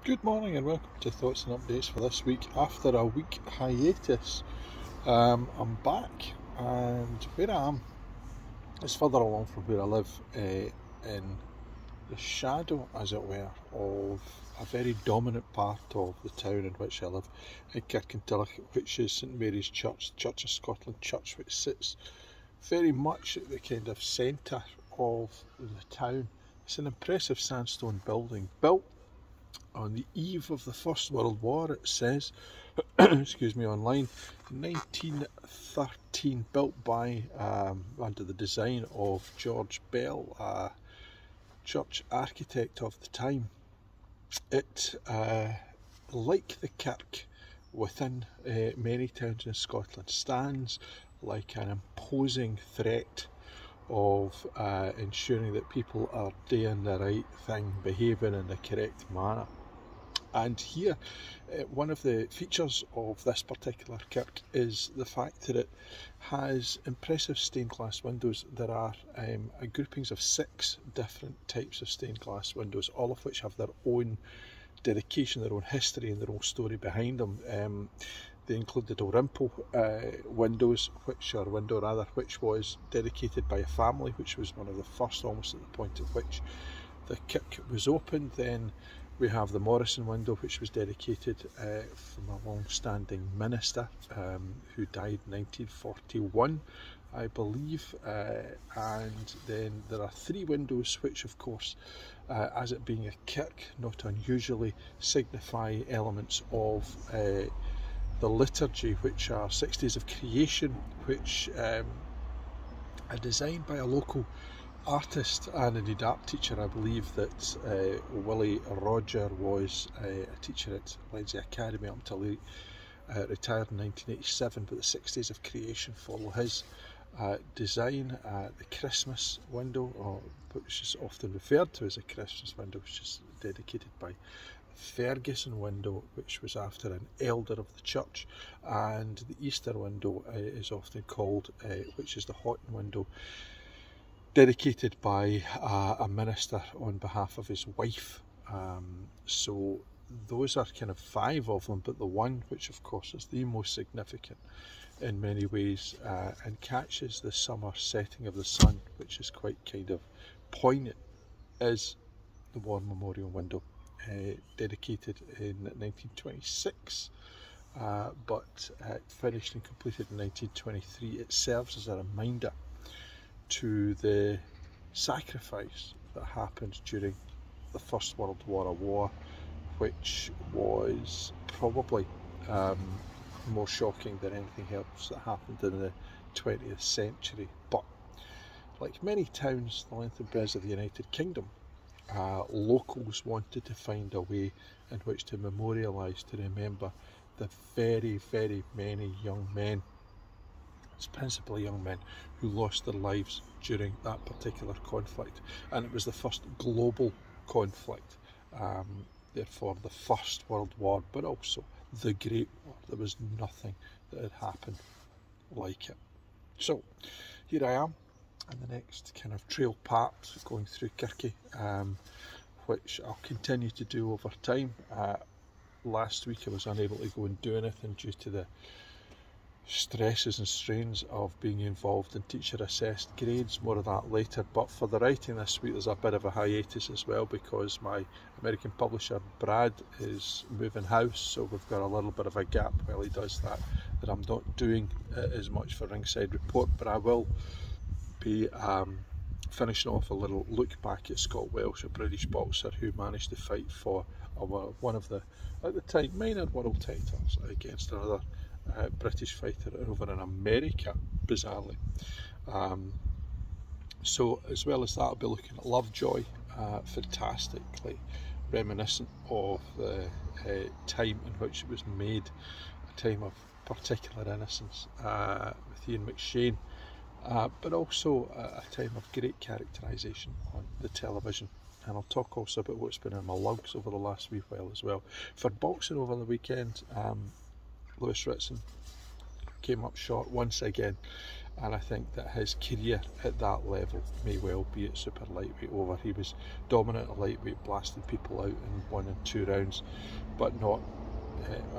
Good morning and welcome to Thoughts and Updates for this week. After a week hiatus, I'm back, and where I am is further along from where I live, in the shadow, as it were, of a very dominant part of the town in which I live, in Kirkintilloch, which is St Mary's Church, Church of Scotland Church, which sits very much at the kind of centre of the town. It's an impressive sandstone building built on the eve of the First World War, it says, excuse me, online, 1913, built by, under the design of George Bell, a church architect of the time. It, like the kirk within many towns in Scotland, stands like an imposing threat of ensuring that people are doing the right thing, behaving in the correct manner. And here, one of the features of this particular kirk is the fact that it has impressive stained glass windows. There are groupings of 6 different types of stained glass windows, all of which have their own dedication, their own history and their own story behind them. They include the Dalrymple windows, which was dedicated by a family, which was one of the first, almost at the point at which the kirk was opened. Then we have the Morrison window, which was dedicated from a long-standing minister who died in 1941, I believe. And then there are 3 windows which, of course, as it being a kirk, not unusually signify elements of the liturgy, which are 6 days of creation, which are designed by a local artist and indeed art teacher. I believe that Willie Roger was a teacher at Lindsay Academy up until he retired in 1987, but the 6 days of creation follow his design. The Christmas window, which is often referred to as a Christmas window, which is dedicated by Ferguson window, which was after an elder of the church, and the Easter window is often called, which is the Houghton window, dedicated by a minister on behalf of his wife. So those are kind of 5 of them, but the one which of course is the most significant in many ways and catches the summer setting of the sun, which is quite kind of poignant, is the War Memorial window, dedicated in 1926, but finished and completed in 1923. It serves as a reminder to the sacrifice that happened during the First World War, a war which was probably more shocking than anything else that happened in the 20th century. But like many towns the length and breadth of the United Kingdom, locals wanted to find a way in which to memorialise, to remember the very, very many young men, it's principally young men, who lost their lives during that particular conflict. And it was the first global conflict, therefore the First World War, but also the Great War. There was nothing that had happened like it. So here I am in the next kind of trail part going through Kirky, which I'll continue to do over time. Last week I was unable to go and do anything due to the stresses and strains of being involved in teacher assessed grades. More of that later. But for the writing this week there's a bit of a hiatus as well, because my American publisher Brad is moving house, so we've got a little bit of a gap while he does that I'm not doing as much for Ringside Report. But I will be finishing off a little look back at Scott Welsh, a British boxer who managed to fight for one of the, at the time, minor world titles against another British fighter over in America, bizarrely. So as well as that, I'll be looking at Lovejoy, fantastically reminiscent of the time in which it was made, a time of particular innocence, with Ian McShane, but also a time of great characterisation on the television. And I'll talk also about what's been in my lugs over the last wee while as well. For boxing over the weekend, Lewis Ritson came up short once again and I think that his career at that level may well be at super lightweight over. He was dominant at lightweight, blasted people out in 1 and 2 rounds, but not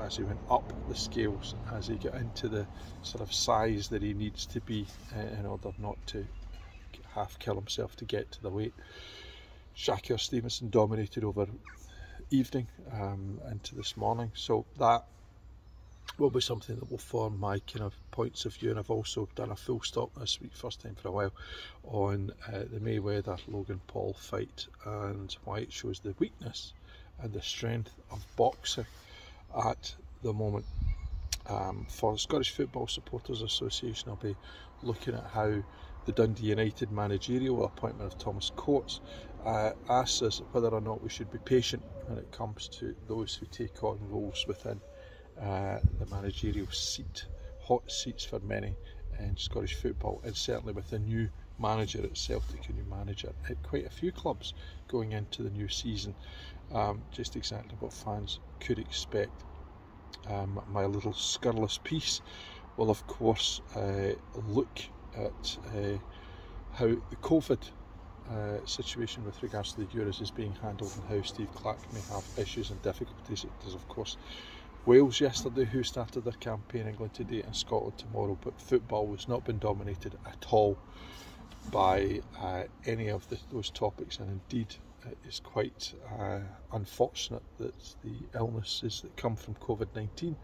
as he went up the scales, as he got into the sort of size that he needs to be in order not to half kill himself to get to the weight. Shakur Stevenson dominated over evening into this morning, so that will be something that will form my kind of points of view. And I've also done a full stop this week, first time for a while, on the Mayweather Logan Paul fight and why it shows the weakness and the strength of boxing at the moment. For the Scottish Football Supporters Association, I'll be looking at how the Dundee United managerial appointment of Thomas Coates asks us whether or not we should be patient when it comes to those who take on roles within the managerial seat, hot seats for many in Scottish football, and certainly with a new manager at Celtic, a new manager at quite a few clubs going into the new season. Just exactly what fans could expect. My little scurrilous piece will of course look at how the COVID situation with regards to the Euros is being handled and how Steve Clarke may have issues and difficulties. There's of course Wales yesterday who started their campaign, England today and Scotland tomorrow, but football has not been dominated at all by any of those topics, and indeed it is quite unfortunate that the illnesses that come from COVID-19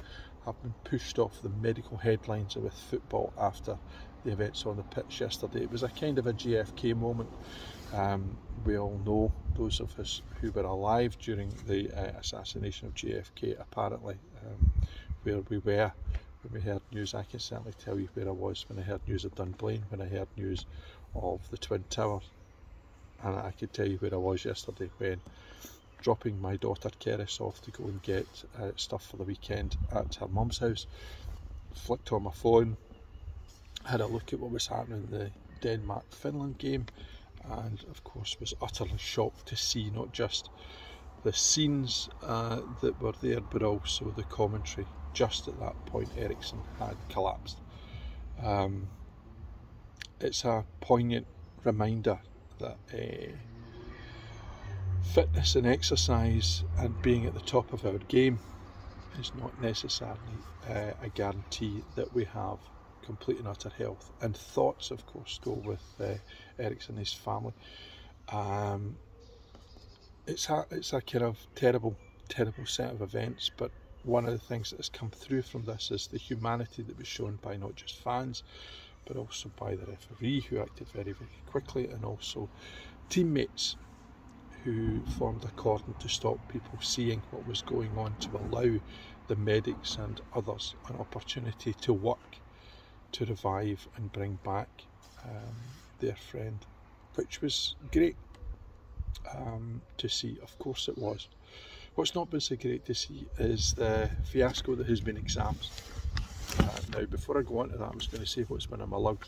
have been pushed off the medical headlines with football after the events on the pitch yesterday. It was a kind of a JFK moment. We all know, those of us who were alive during the assassination of JFK, apparently, where we were when we heard news. I can certainly tell you where I was when I heard news of Dunblane, when I heard news of the Twin Towers, and I could tell you where I was yesterday when dropping my daughter Keris off to go and get stuff for the weekend at her mum's house. Flicked on my phone, had a look at what was happening in the Denmark-Finland game, and of course was utterly shocked to see not just the scenes that were there, but also the commentary. Just at that point, Eriksson had collapsed. It's a poignant reminder that fitness and exercise and being at the top of our game is not necessarily a guarantee that we have complete and utter health. And thoughts, of course, go with Eriksson and his family. It's a kind of terrible set of events, but one of the things that has come through from this is the humanity that was shown by not just fans, but also by the referee, who acted very, very quickly, and also teammates who formed a cordon to stop people seeing what was going on, to allow the medics and others an opportunity to work to revive and bring back their friend, which was great to see. Of course it was. What's not been so great to see is the fiasco that has been exams. Now, before I go on to that, I'm just going to say what's been on my lug.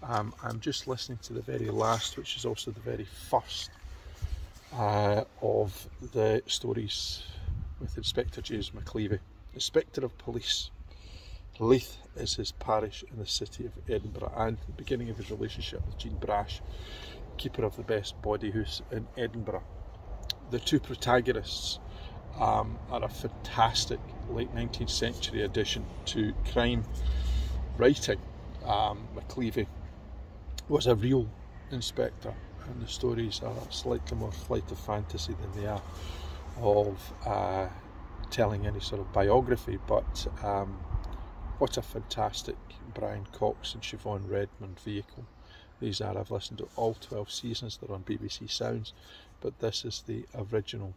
I'm just listening to the very last, which is also the very first of the stories with Inspector James McLevy, Inspector of Police. Leith is his parish in the city of Edinburgh, and the beginning of his relationship with Jean Brash, keeper of the best body house in Edinburgh. The two protagonists are a fantastic late 19th century addition to crime writing. McLevy was a real inspector, and the stories are slightly more flight of fantasy than they are of telling any sort of biography, but what a fantastic Brian Cox and Siobhan Redmond vehicle these are. I've listened to all 12 seasons, they're on BBC Sounds, but this is the original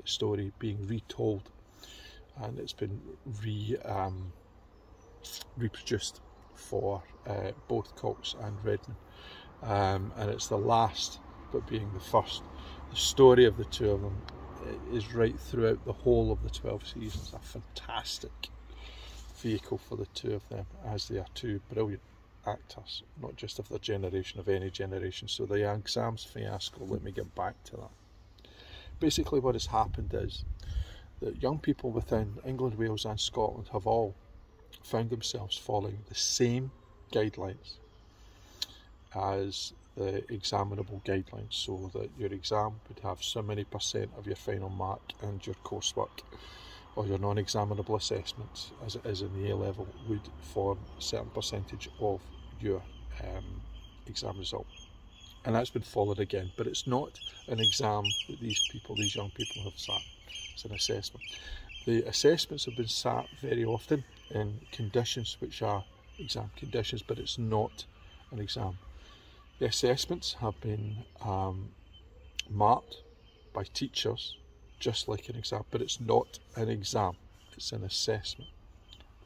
story being retold, and it's been reproduced for both Cox and Redmond, and it's the last but being the first. The story of the two of them is right throughout the whole of the 12 seasons. A fantastic vehicle for the two of them, as they are two brilliant actors, not just of their generation, of any generation. So the exams fiasco, let me get back to that. Basically what has happened is that young people within England, Wales and Scotland have all found themselves following the same guidelines as the examinable guidelines, so that your exam would have so many % of your final mark, and your coursework or your non-examinable assessments, as it is in the A-level, would form a certain percentage of your exam result. And that's been followed again, but it's not an exam that these young people have sat. It's an assessment. The assessments have been sat very often in conditions which are exam conditions, but it's not an exam. The assessments have been marked by teachers just like an exam, but it's not an exam, it's an assessment.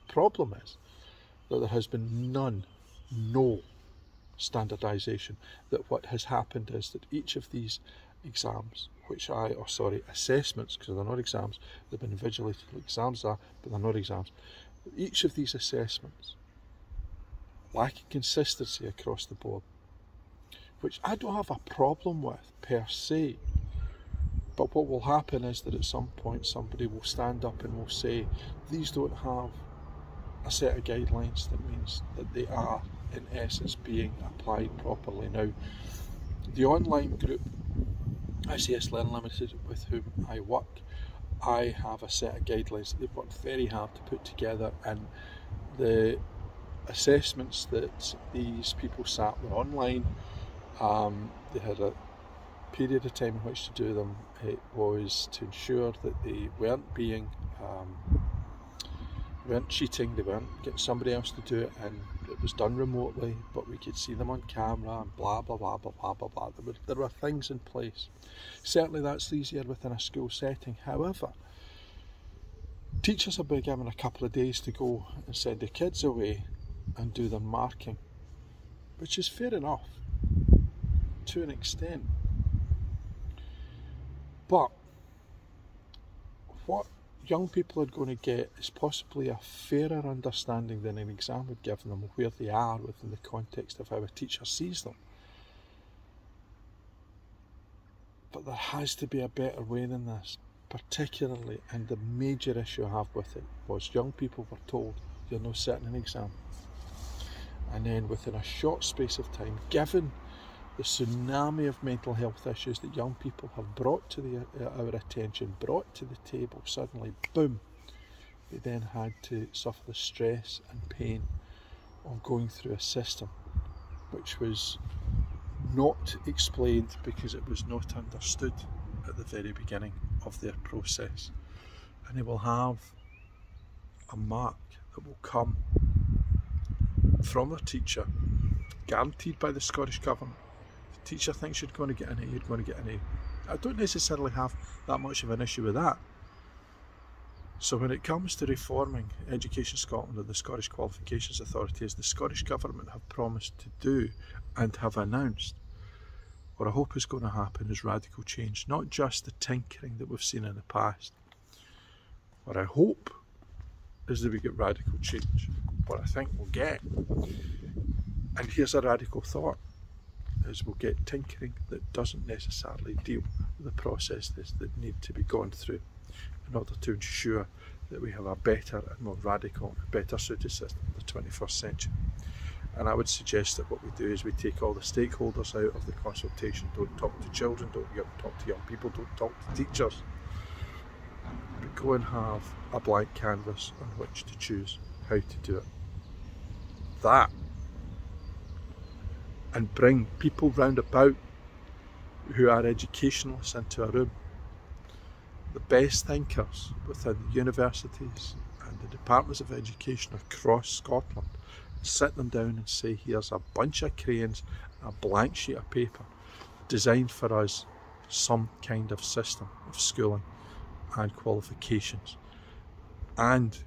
The problem is that there has been no standardisation. That what has happened is that each of these exams, assessments, because they're not exams, they've been invigilated like exams are, but they're not exams. Each of these assessments lack consistency across the board, which I don't have a problem with per se. But what will happen is that at some point somebody will stand up and will say, these don't have a set of guidelines that means that they are in essence being applied properly. Now, the online group, ICS Learn Limited, with whom I work, I have a set of guidelines that they've worked very hard to put together, and the assessments that these people sat were online. They had a period of time in which to do them. It was to ensure that they weren't cheating, they weren't getting somebody else to do it, and it was done remotely, but we could see them on camera and blah blah blah blah blah blah blah. There were things in place. Certainly that's easier within a school setting. However, teachers have been given a couple of days to go and send the kids away and do their marking, which is fair enough to an extent. But what young people are going to get is possibly a fairer understanding than an exam would give them of where they are within the context of how a teacher sees them. But there has to be a better way than this, particularly, and the major issue I have with it was young people were told you're not sitting an exam. And then within a short space of time, given the tsunami of mental health issues that young people have brought to our attention, brought to the table, suddenly, boom, they then had to suffer the stress and pain of going through a system which was not explained because it was not understood at the very beginning of their process. And they will have a mark that will come from their teacher, guaranteed by the Scottish Government. If the teacher thinks you're going to get an A, you're going to get an A. I don't necessarily have that much of an issue with that. So when it comes to reforming Education Scotland or the Scottish Qualifications Authority, as the Scottish Government have promised to do and have announced, what I hope is going to happen is radical change, not just the tinkering that we've seen in the past. What I hope is that we get radical change. What I think we'll get, and here's a radical thought, is we'll get tinkering that doesn't necessarily deal with the processes that need to be gone through in order to ensure that we have a better and more radical, better suited system in the 21st century. And I would suggest that what we do is we take all the stakeholders out of the consultation. Don't talk to children, don't talk to young people, don't talk to teachers, but go and have a blank canvas on which to choose how to do it. That, and bring people round about who are educationalists into a room, the best thinkers within the universities and the departments of education across Scotland, sit them down and say, here's a bunch of crayons, a blank sheet of paper, designed for us some kind of system of schooling and qualifications and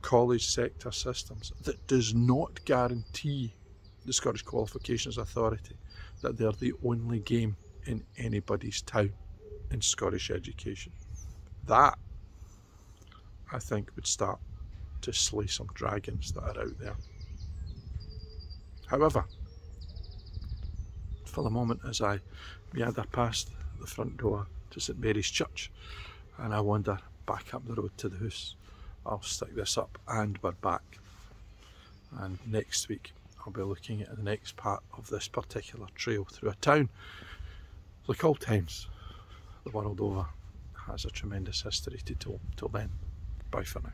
college sector systems that does not guarantee the Scottish Qualifications Authority that they're the only game in anybody's town in Scottish education. That, I think, would start to slay some dragons that are out there. However, for the moment, as I meander past the front door to St Mary's Church and I wander back up the road to the house, I'll stick this up and we're back. And next week I'll be looking at the next part of this particular trail through a town. Like all towns the world over, has a tremendous history to tell. Till then, bye for now.